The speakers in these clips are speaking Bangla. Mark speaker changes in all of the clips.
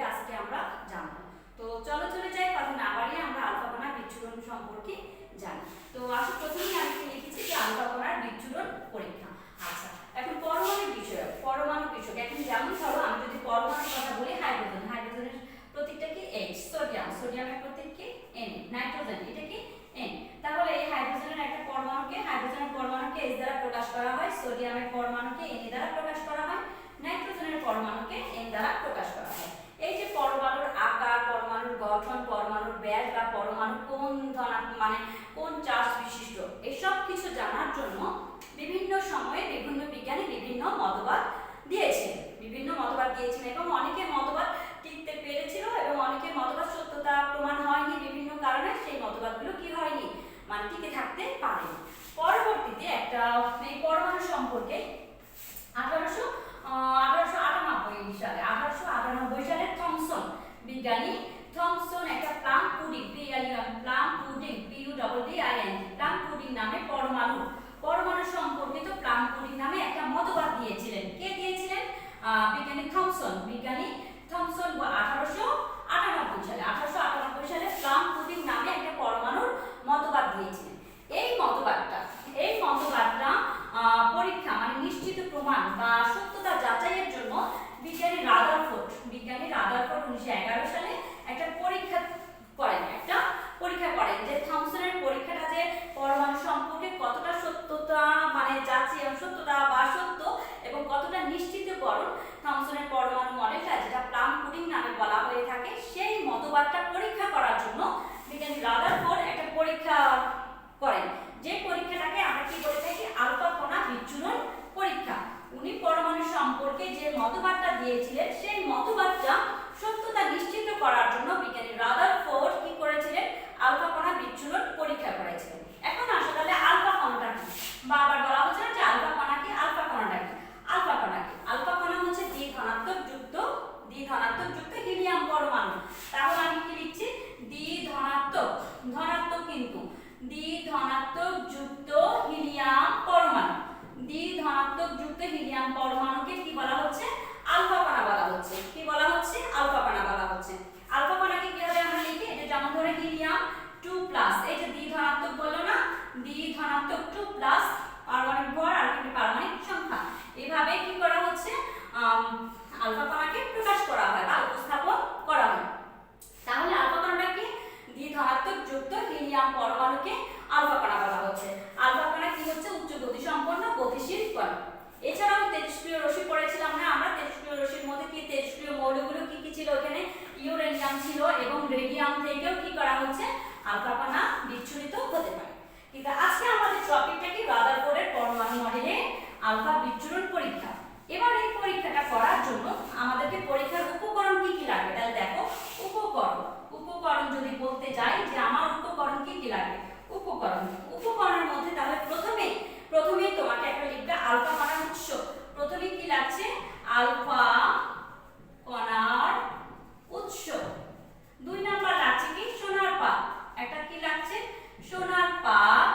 Speaker 1: সম্পর্কে আজকে আমরা জানবো। তো চলো চলে যাই, কথা না বাড়িয়ে আমরা আলফা কণার বিচ্ছুরণ সম্পর্কে জানি। তো আসলে প্রথমেই আমি লিখেছি যে আলফা কণার বিচ্ছুরণ পরীক্ষা। আচ্ছা, এখন পরমাণু বিষয়, এখন যেমন ধরো আমি যদি পরমাণুর কথা বলি, হাইড্রোজেনের প্রতীকটা কি H, সোডিয়ামের প্রতীক কি N, নাইট্রোজেন এটা কি N। তাহলে এই হাইড্রোজেনের পরমাণুকে H দ্বারা প্রকাশ করা হয়, সোডিয়ামের পরমাণুকে Na দ্বারা প্রকাশ করা হয়, নাইট্রোজেনের পরমাণুকে N দ্বারা প্রকাশ করা হয়। এই যে পরমাণুর আকার, পরমাণুর গঠন, পরমাণুর ব্যাস বা পরমাণু কোন কোন চার্জ বিশিষ্ট, এসব কিছু জানার জন্য বিভিন্ন সময়ে বিভিন্ন বিজ্ঞানী বিভিন্ন মতবাদ দিয়েছেন এবং অনেকের মতবাদ টিকতে পেরেছিল এবং অনেকের মতবাদ সত্যতা প্রমাণ হয়নি বিভিন্ন কারণে, সেই মতবাদগুলো কি হয়নি টিকে থাকতে পারেনি। পরবর্তীতে একটা এই পরমাণু সম্পর্কে 1898 সালে থমসন বিজ্ঞানী একটা প্লাম পুডিং নামে পরমাণু সম্পর্কিত প্লাম পুডিং নামে একটা মতবাদ দিয়েছিলেন। কে দিয়েছিলেন? বিজ্ঞানী থমসন 1898 সালে প্লাম পুডিং নামে একটা পরমাণুর মতবাদ দিয়েছিলেন। এই মতবাদটা পরীক্ষা নিশ্চিত প্রমাণ বা সত্যতা যাচাইয়ের জন্য বিজ্ঞানী রাদারফোর্ড 1911 সালে একটা পরীক্ষা করেন যে থমসনের পরীক্ষাটা যে পরমাণু সম্পর্কে কতটা সত্যতা সত্যতা বা সত্য এবং কতটা নিশ্চিতকরণ থমসনের পরমাণু মডেলটা, যেটা প্লাম পুডিং নামে বলা হয়ে থাকে, সেই মতবাদটা পরীক্ষা করার জন্য বিজ্ঞানী রাদারফোর্ড একটা পরীক্ষা করেন। যে পরীক্ষাটাকে আমরা কি বলে থাকি? আলফা কণা বিচ্ছুরণ পরীক্ষা। উনি পরমাণু সম্পর্কে যে মতবাদটা দিয়েছিলেন, সেই মতবাদটা সত্যতা নিশ্চিত করার জন্য বিজ্ঞানী রাদারফোর্ড কি করেছিলেন? আলফা কণা বিচ্ছুরণ পরীক্ষা করেছিলেন। এখন আসলে তাহলে আলফা কণাটা কি? বারবার বলা হচ্ছে না যে আলফা কণা কি? আলফা কণা হচ্ছে দ্বিধনাত্মক যুক্ত হিলিয়াম পরমাণু। তাহলে আমি কি লিখছি? দ্বিধনাত্মক কিন্তু দ্বিধনাত্মক যুক্ত হিলিয়াম পরমাণুকে কি বলা হচ্ছে? আলফা কণা বলা হচ্ছে। আলফা কণাকে কিভাবে আমরা লিখি? এটা যেমন ধরে হিলিয়াম 2+, এই যে দ্বিধনাত্মক বললো না, দ্বিধনাত্মক 2+, পারমাণবিক ভর আর পারমাণবিক সংখ্যা, এইভাবে কি করা হচ্ছে? আলফা কণাকে প্রকাশ করা হয় বা উপস্থাপন করা হয়। তাহলে আলফা কণাটা কি? দ্বিধনাত্মক যুক্ত হিলিয়াম পরমাণুকে আলফা কণা বলা হচ্ছে। আলফা কণা কি হচ্ছে? উচ্চ গতিসম্পন্ন গতিশীল কণা। এছাড়াও তেজস্ক্রিয় রশ্মি পড়েছিলাম না আমরা? তেজস্ক্রিয় রশ্মির মধ্যে কি তেজস্ক্রিয় মৌলগুলো কি ছিল? এখানে ইউরেনিয়াম ছিল এবং রেডিয়াম থেকেও কি করা হচ্ছে? আলফা কণা বিচ্ছুরিত হতে পারে। কিন্তু আজকে আমাদের টপিকটা কি? রাদারফোর্ডের পরমাণু মডেলে আলফা বিচ্ছুরণ পরীক্ষা। এবার এই পরীক্ষাটা করার জন্য আমাদেরকে পরীক্ষার উপকরণ কি কি লাগবে? তাহলে দেখো, উপকরণ যদি বলতে যাই যে আমার উপকরণ কি কি লাগবে, উপকরণের মধ্যে তাহলে প্রথমেই তোমাকে একটা লিখবে আলফা কণার উৎস। প্রথমে কি লাগছে? আলফা কণার উৎস। 2 নাম্বার লাগছে কি? সোনার পাত। একটা কি লাগছে? সোনার পাত,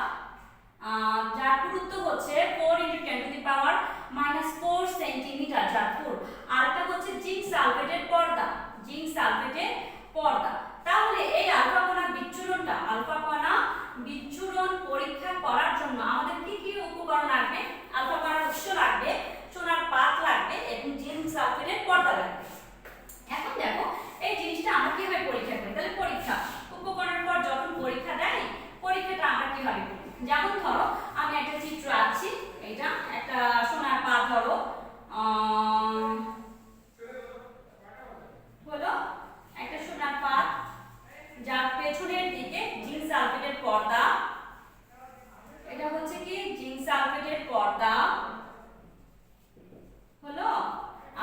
Speaker 1: যার পুরুত্ব হচ্ছে 4 × 10⁻⁻4 সেন্টিমিটার, যার পুর। আরেকটা হচ্ছে জিঙ্ক সালফেটের পর্দা। তাহলে এই আলফা কণা বিচ্ছুরণ পরীক্ষা করার জন্য আমাদের কি কি উপকরণ লাগবে? আলফা কণার উৎস লাগবে, সোনার পাত লাগবে এবং জিঙ্ক সালফেটের পর্দা লাগবে। এখন দেখো এই জিনিসটা আমরা কিভাবে পরীক্ষা করি? তাহলে উপকরণের পর যখন পরীক্ষা দেয়, পরীক্ষাটা আমরা কিভাবে করি? যেমন ধরো আমি একটা চিত্র আঁকছি, এটা একটা সোনার পাত ধরো, হলো একটা সোনার পাত, যার পেছনের দিকে জিঙ্ক সালফেটের পর্দা, এটা হচ্ছে কি জিঙ্ক সালফেটের পর্দা হলো,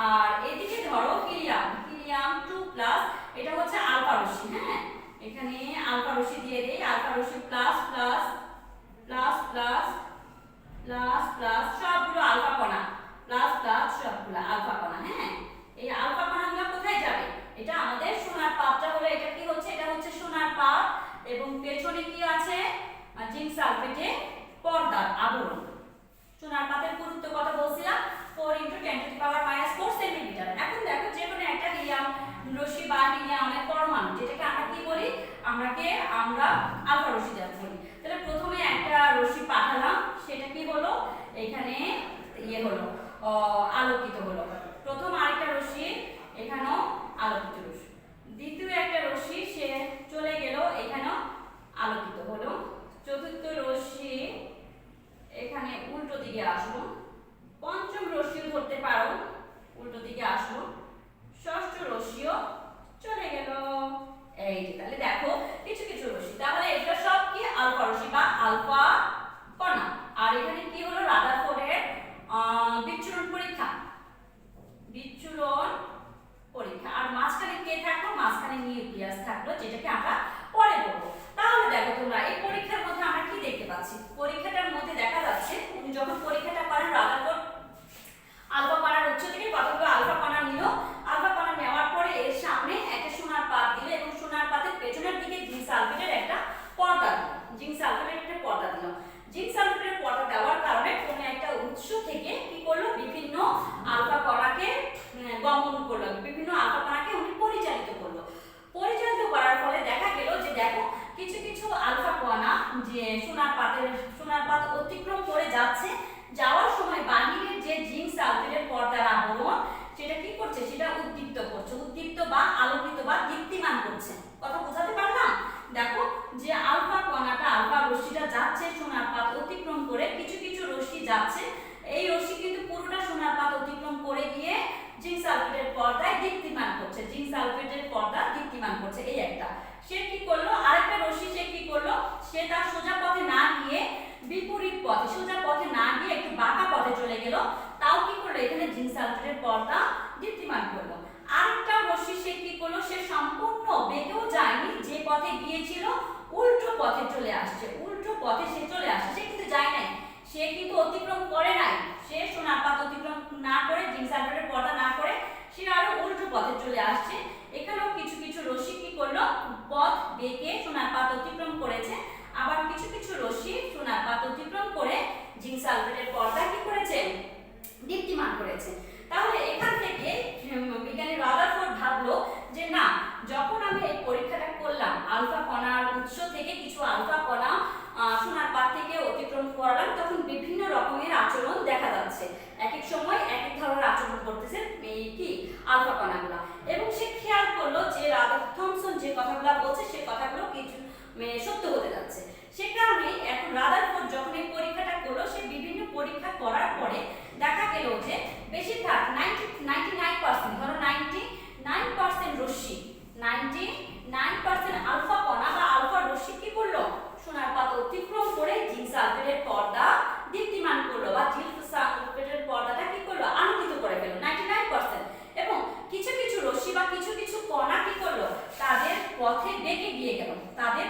Speaker 1: আর এদিকে ধরো হিলিয়াম 2+, এটা হচ্ছে আলফা রশ্মি। হ্যাঁ, এখানে আলফা রশ্মি দিয়ে দেই, আলফা রশ্মি প্লাস সবগুলো আলফা কণা, সবগুলো আলফা কণা। হ্যাঁ, এই আলফা কণাগুলো কোথায় যাবে? এটা আমাদের সোনার পাতটা হলো, এটা কি হচ্ছে? এটা হচ্ছে সোনার পাত এবং পেছনে কি আছে? জিঙ্ক সালফেটের পর্দার আবরণ। সোনার পাতের পুরুত্ব কত বলছিলাম? 4 × 10⁻⁻4 সেন্টিমিটার। এখন দেখো যে কোনো একটা হিলিয়াম রশ্মি যেটাকে আমরা কি বলি, আমরা আলফা রশ্মি যেমন বলি। তাহলে প্রথমে একটা রশ্মি পাঠালাম, সেটা কি হলো, এখানে হলো আলোকিত হলো। প্রথম আরেকটা রশ্মি এখানেও আলোকিত রশ্মি, দ্বিতীয় একটা রশ্মি সে চলে গেল, এখানেও আলোকিত হলো। চতুর্থ রশ্মি এখানে উল্টো দিকে আসলো, পঞ্চম রশ্মিও ধরতে পারো, উল্টো দিকে আসলো, ষষ্ঠ রশ্মিও চলে গেল। এই যে তাহলে দেখো কিছু কিছু রশ্মি, তাহলে এটা সব কি আলফা রশ্মি বা আলফা কণা। আর এখানে কি হলো, রাদারফোর্ডের বিচ্ছুরণ পরীক্ষা, বিচ্ছুরণ পরীক্ষা। আর মাঝখানে কে থাকলো, মাঝখানে নিউক্লিয়াস থাকলো, যেটাকে আমরা পরে বলবো। তাহলে দেখো তোমরা এই পরীক্ষার মধ্যে আমরা কি দেখতে পাচ্ছি, পরীক্ষাটার মধ্যে দেখা যাচ্ছে উনি যখন পরীক্ষাটা করেন, রাদারফোর্ড আলফা কণার উৎস থেকে কতগুলো আলফা কণা নিল, আলফা কণা নেওয়ার পরে এর সামনে একটা সোনার পাত দিল এবং সোনার পাতের পেছনের দিকে জিঙ্ক সালফেটের একটা পর্দা দিল, জিঙ্ক সালফেটের একটা পর্দা দিল। জিঙ্ক সালফেটের পর্দা দেওয়ার কারণে কোনো একটা উৎস থেকে কি করলো, বিভিন্ন আলফা কণাকে গমন করলো, বিভিন্ন আলফা কণাকে উনি পরিচালিত করলো। পরিচালিত করার ফলে দেখা গেল যে দেখো কিছু কিছু আলফা কণা যে সোনার পাত অতিক্রম করে যাচ্ছে, যাওয়ার সময় বাহিরের যে জিঙ্ক সালফেটের পর্দার আবরণ সেটা কি করছে, সেটা উদ্দীপ্ত করছে, উদ্দীপ্ত বা আলোকিত বা দীপ্তিমান করছে। কথা বোঝাতে পারলাম? দেখো যে আলফা কণাটা, আলফা রশ্মিটা যাচ্ছে সোনার পাত অতিক্রম করে, কিছু কিছু রশ্মি যাচ্ছে, এই রশ্মি কিন্তু পুরোটা সোনার পাত অতিক্রম করে গিয়ে জিঙ্ক সালফেটের পর্দায় দীপ্তিমান করছে, জিঙ্ক সালফেটের পর্দা দীপ্তিমান করছে। এই একটা সে কি করলো, আরেকটা রশ্মি সে কি করলো, সে তার সোজা পথে না গিয়ে বিপরীত পথে, সোজা পথে না গিয়ে একটু বাঁকা পথে চলে গেল, তাও কি করলো, এখানে জিঙ্ক সালফেটের পর্দা দীপ্তিমান করলো। আরেকটা রশ্মি সে কি করলো, সে সম্পূর্ণ বেঁকেও যায়নি, যে পথে গিয়েছিল উল্টো পথে চলে আসছে, উল্টো পথে সে চলে আসছে, সে কিন্তু যায় নাই, সে কিন্তু অতিক্রম করে নাই, সে সোনার পাত অতিক্রম না করে, জিঙ্ক সালফেটের পর্দা না করে সে আরো উল্টো পথে চলে আসছে। এখানেও কিছু কিছু রশ্মি কি করলো, পথ বেঁকে সোনার পাত অতিক্রম করেছে, আবার কিছু কিছু রশ্মি সোনার পাত অতিক্রম করে জিঙ্ক সালফেটের পর্দা কি করেছে, দীপ্তিমান করেছে। তাহলে এখান থেকে বিজ্ঞানী রাদারফোর্ড ভাবলো যে না, যখন আমি এই পরীক্ষাটা করলাম, আলফা কণার উৎস থেকে কিছু আলফা কণা সোনার পাত থেকে অতিক্রম করলাম, তখন বিভিন্ন রকমের আচরণ দেখা যাচ্ছে, এক এক সময় এক এক ধরনের আচরণ করতেছে এই কি আলফা কণাগুলো। এবং সে খেয়াল করলো যে রাদারফোর্ড থমসন যে কথাগুলো বলছে সে কথাগুলো কিছু সত্য হতে যাচ্ছে। সে কারণে এখন রাদারফোর্ড যখন এই পরীক্ষাটা করলো, সে বিভিন্ন পরীক্ষা করার পরে দেখা গেল যে বেশিরভাগ 99% ধরো 99% রশ্মি, 99% আলফা কণা বা আলফা রশ্মি কি করলো, সোনার পাত অতিক্রম করে জিঙ্ক সালফেটের পর্দা দীপ্তিমান করলো বা জিঙ্ক সালফেটের পর্দাটা কি করলো, আলোকিত করে ফেললো 99%। এবং কিছু কিছু রশ্মি বা কিছু কিছু কণা কি করলো, তাদের পথে বেঁকে গিয়ে গেল, তাদের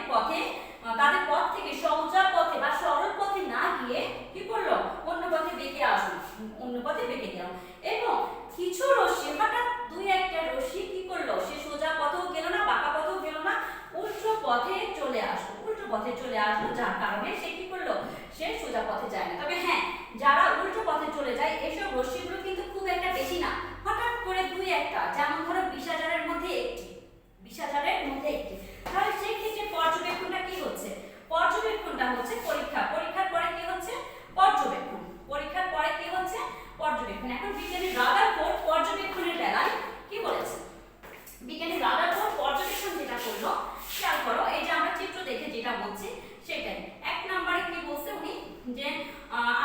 Speaker 1: পথ থেকে সোজা পথে বা সরল পথে না গিয়ে কি করলো, অন্য পথে বেঁকে আসলো, অন্য পথে বেঁকে গেল। এবং কিছু রশ্মি হঠাৎ দুই একটা রশ্মি কি করলো, সে সোজা পথেও গেল না, বাঁকা পথেও গেল না, উল্টো পথে চলে আসলো, উল্টো পথে চলে আসলো, যার কারণে সে কি করলো, সে সোজা পথে যায় না। তবে হ্যাঁ, যারা উল্টো পথে চলে যায় এসব রশ্মিগুলো কিন্তু খুব একটা বেশি না, হঠাৎ করে দুই একটা, যেমন ধরো 20,000-এর মধ্যে একটি, 20,000-এর মধ্যে একটি। তাহলে সেই ক্ষেত্রে পর্যবেক্ষণটা কি হচ্ছে, পর্যবেক্ষণটা হচ্ছে পরীক্ষার পরে কি হচ্ছে, পর্যবেক্ষণ, পরীক্ষার পরে কি হচ্ছে, পর্যবেক্ষণ। এখন বিজ্ঞানী রাদারফোর্ড পর্যবেক্ষণের বেলায় কি বলেছে, বিজ্ঞানী রাদারফোর্ড পর্যবেক্ষণ যেটা করলো, খেয়াল করো, এই যে আমরা চিত্র দেখে যেটা বলছি সেটাই। এক নম্বরে কি বলছে উনি, যে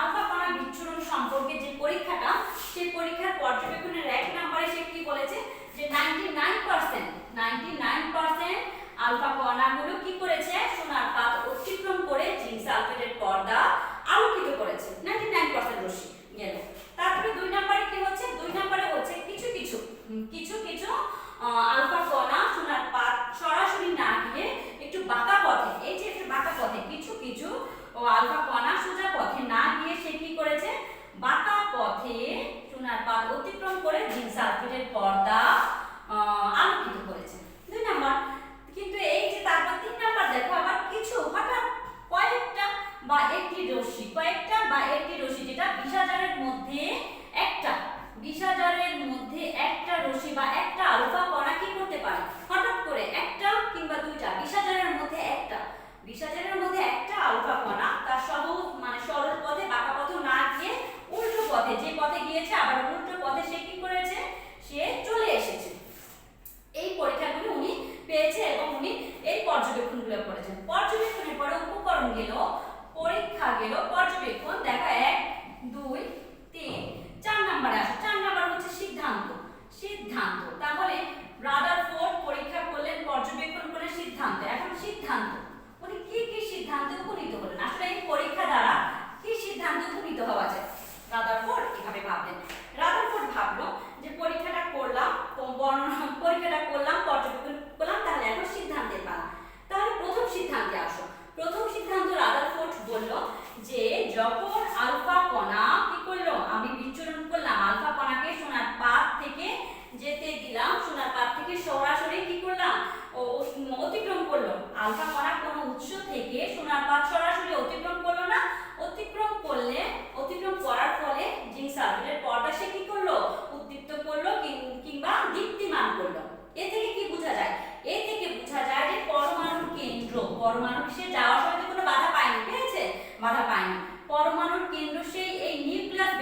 Speaker 1: আলফা কণা বিচ্ছুরণ সম্পর্কে যে পরীক্ষাটা, সেই পরীক্ষার পর্যবেক্ষণের এক নম্বরে সে কি বলেছে, যে 99% আলফা কণাগুলো কি করেছে, সোনার পাত অতিক্রম করে জিঙ্ক সালফেটের পর্দা আলোকিত করেছে, 99% রশ্মি গেল। তারপরে দুই নম্বরে কি হচ্ছে, দুই নম্বরে হচ্ছে কিছু কিছু আলফা কণা সোনার পাত সরাসরি না গিয়ে একটু বাঁকা পথে, এই যে একটু বাঁকা পথে, কিছু কিছু আলফা কণা সোজা পথে না গিয়ে সে কি করেছে, বাঁকা পথে সোনার পাত অতিক্রম করে জিঙ্ক সালফেটের পর্দা আলোকিত করেছে, দুই নম্বর। কিন্তু এই যে তারপর তিন নম্বর দেখো, আবার কিছু হঠাৎ কয়েকটা বা একটি রশ্মি, যেটা 20,000-এর মধ্যে একটা, 20,000-এর মধ্যে একটা রশ্মি বা একটা আলফা কণা কি করতে পারে, হঠাৎ করে একটা বিষাজারের মধ্যে একটা আলফা কণা তার সরল পথে বাঁকা পথে না গিয়ে উল্টো পথে, যে পথে গিয়েছে আবার উল্টো পথে সে কি করেছে, সে চলে এসেছে। এই পরীক্ষাগুলো উনি পেয়েছে এবং উনি এই পর্যবেক্ষণগুলো করেছেন। পর্যবেক্ষণের পরে উপকরণ গেল, পরীক্ষা গেল, পর্যবেক্ষণ দেখা 1 2 3 4 নম্বরে আসে। 4 নম্বর হচ্ছে সিদ্ধান্ত। সিদ্ধান্ত তাহলে রাদারফোর্ড পরীক্ষা করলেন, পর্যবেক্ষণ করলেন, সিদ্ধান্ত। এখন সিদ্ধান্ত উনি কি কি সিদ্ধান্তে উপনীত হলেন, আসলে এই পরীক্ষা দ্বারা কি সিদ্ধান্তে উপনীত হওয়া যায়। রাদারফোর্ড এভাবে ভাবলেন। রাদারফোর্ড ভাবলো যে পরীক্ষাটা করলাম, পর্যবেক্ষণ করলাম, তাহলে এখন সিদ্ধান্তের পালা। তাহলে প্রথম সিদ্ধান্তে আসো। প্রথম সিদ্ধান্ত রাদারফোর্ড বলল যে যখন আলফা কণা কি করলো, আমি বিচ্ছুরণ করলাম, আলফা কণাকে সোনার পাত থেকে যেতে দিলাম, সোনার পাত থেকে সরাসরি কি করলাম, অতিক্রম করলো। আলফা কণা কোনো উৎস থেকে সোনার পাত সরাসরি অতিক্রম করলো না, অতিক্রম করার ফলে জিঙ্ক সালফেটের পর্দা সে কি করলো, উদ্দীপ্ত করলো কিংবা দীপ্তিমান করলো। এ থেকে কি বোঝা যায়, এ থেকে বোঝা যায় যে পরমাণুর কেন্দ্র, পরমাণু সে যাওয়ার সময় কোনো বাধা পায়নি, পেয়েছে, বাধা পায়নি। পরমাণুর কেন্দ্র সেই এই নিউক্লিয়াস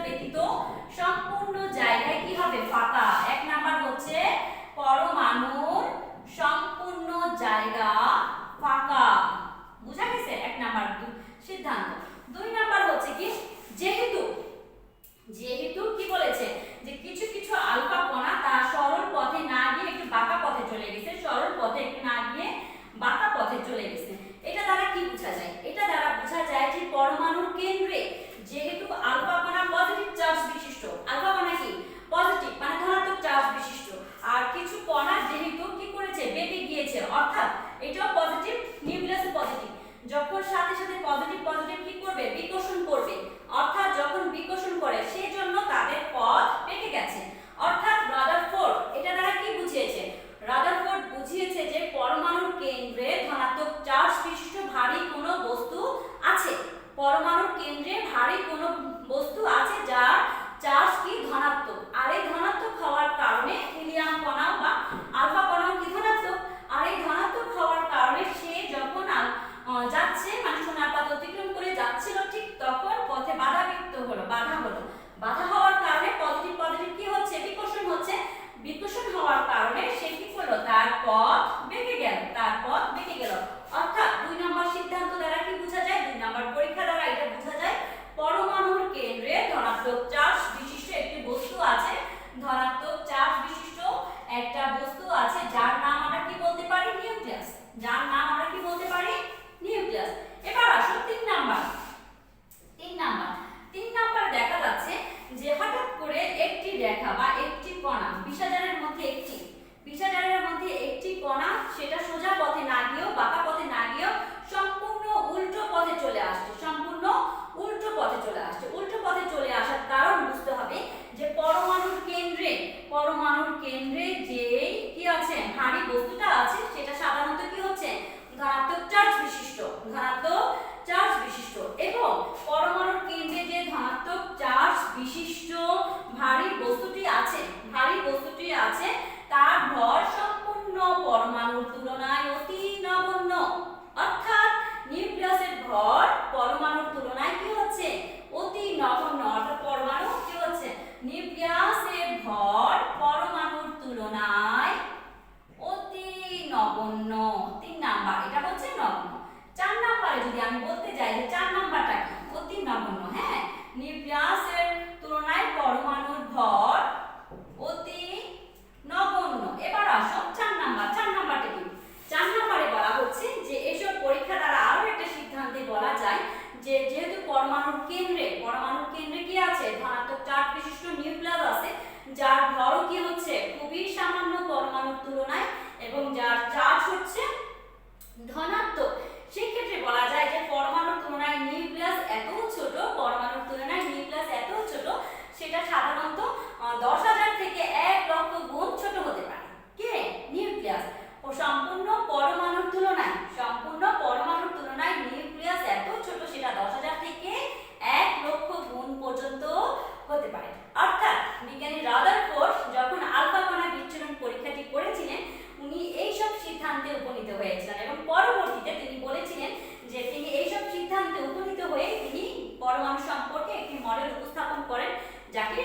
Speaker 1: ব্যতীত সম্পূর্ণ জায়গায় কি হবে, ফাঁকা। 1 নাম্বার হচ্ছে পরমাণুর সম্পূর্ণ জায়গা ফাঁকা, বুঝা গেছে 1 নাম্বার সিদ্ধান্ত। 2 নাম্বার হচ্ছে কি, যেহেতু কি বলেছে যে কিছু কিছু আলফা কণা তার সরল পথে না গিয়ে একটু বাঁকা পথে চলে গেছে, সরল পথে একটু না গিয়ে বাঁকা পথে চলে গেছে। এটা দ্বারা কি বোঝা যায়, এটা দ্বারা বোঝা যায় যে পরমাণুর কেন্দ্রে যেহেতু আলফা কণা পজিটিভ চার্জ বিশিষ্ট, আলফা কণা কি পজিটিভ মানে ধনাত্মক চার্জ বিশিষ্ট, আর কিছু কণা যেহেতু কি করেছে, বেঁকে গিয়েছে, অর্থাৎ এটাও পজিটিভ, নিউক্লিয়াসে পজিটিভ, যখন সাথে সাথে পজিটিভ কি করবে, বিকর্ষণ করবে, অর্থাৎ যখন বিকর্ষণ করে সেই জন্য তাদের পথ বেঁকে গেছে। অর্থাৎ রাদারফোর্ড এটা দ্বারা কি বুঝিয়েছে, রাদারফোর্ড বুঝিয়েছে যে পরমাণুর কেন্দ্রে ধনাত্মক চার্জ বিশিষ্ট ভারী কোনো বস্তু আছে, পরমাণুর কেন্দ্রে ভারী কোনো বস্তু আছে যার চার্জ কি ধনাত্মক, আর এই ধনাত্মক হওয়ার কারণে হিলিয়াম কণা বা আলফা কণাও কি ধনাত্মক, আর এই ধনাত্মক হওয়ার কারণে সে যখন যাচ্ছে মানে সোনার পাত অতিক্রম করে যাচ্ছিল, ঠিক তখন পথে বাধা হলো। বাধা হওয়ার কারণে পজিটিভ কি হচ্ছে, বিকর্ষণ হওয়ার কারণে সে কি করলো, তার পথ বেঁকে গেল। অর্থাৎ 2 নম্বর সিদ্ধান্ত দ্বারা কি বোঝা যায়, 2 নম্বর পরীক্ষা দ্বারা এটা বোঝা যায় পরমাণুর কেন্দ্রে ধনাত্মক চার্জ বিশিষ্ট একটি বস্তু আছে, ধনাত্মক চার্জ বিশিষ্ট একটা বস্তু আছে যার নাম আমরা কি বলতে পারি, নিউক্লিয়াস, যার নাম আমরা কি বলতে পারি, নিউক্লিয়াস। এবার আসো 3 নাম্বার দেখা যাচ্ছে যে হঠাৎ করে একটি রেখা বা একটি কণা বিষাজারের মধ্যে একটি কণা সেটা সোজা পথে না গিয়েও বাঁকা পথে না গিয়েও সম্পূর্ণ উল্টো পথে চলে আসছে, উল্টো পথে চলে আসার কারণ বুঝতে হবে যে পরমাণুর কেন্দ্রে যে কি আছে, ভারী বস্তুটা আছে সেটা সাধারণত কি হচ্ছে, ধনাত্মক চার্জ বিশিষ্ট, এবং পরমাণুর কেন্দ্রে যে ধনাত্মক চার্জ বিশিষ্ট ভারী বস্তুটি আছে তার ভর সম্পূর্ণ পরমাণুর তুলনায় অতি নগণ্য। অর্থাৎ নিউক্লিয়াসের ভর পরমাণুর তুলনায় কি হচ্ছে, অতি নগণ্য। অর্থাৎ পরমাণু কি হচ্ছে, নিউক্লিয়াসের ভর পরমাণুর তুলনায় অতি নগণ্য। 3 নাম্বার এটা হচ্ছে নগণ্য। 4 নাম্বারে যদি আমি বলতে যাই যে 4 নাম্বারটা কি, অতি নগণ্য। হ্যাঁ, নিউক্লিয়াসের তুলনায় পরমাণুর ভর অতি নগণ্য। এবার আসো 4 নাম্বারটা কি, 4 নাম্বারে বলা হচ্ছে যে এসব পরীক্ষা দ্বারা আরো একটা সিদ্ধান্তে বলা যায় যে যেহেতু পরমাণুর কেন্দ্রে কি আছে, ধনাত্মক চার্জ বিশিষ্ট নিউক্লিয়াস আছে যার ভরও কি হচ্ছে, খুবই সামান্য পরমাণুর তুলনায়, এবং যার চার্জ হচ্ছে ধনাত্মক। সেই ক্ষেত্রে বলা যায় যে পরমাণুর তুলনায় নিউক্লিয়াস এত ছোট, সেটা সাধারণত 10,000 থেকে 1 লক্ষ গুণ ছোট হতে পারে। কে, নিউক্লিয়াস। ও সম্পূর্ণ পরমাণুর তুলনায় নিউক্লিয়াস এত ছোট, সেটা 10,000 থেকে 1 লক্ষ গুণ পর্যন্ত হতে পারে। অর্থাৎ বিজ্ঞানী রাদারফোর্ড যখন আলফা কণা বিচ্ছুরণ পরীক্ষাটি করেছিলেন, উনি এই সব সিদ্ধান্তে উপনীত হয়েছিলেন এবং পরবর্তীতে যাকে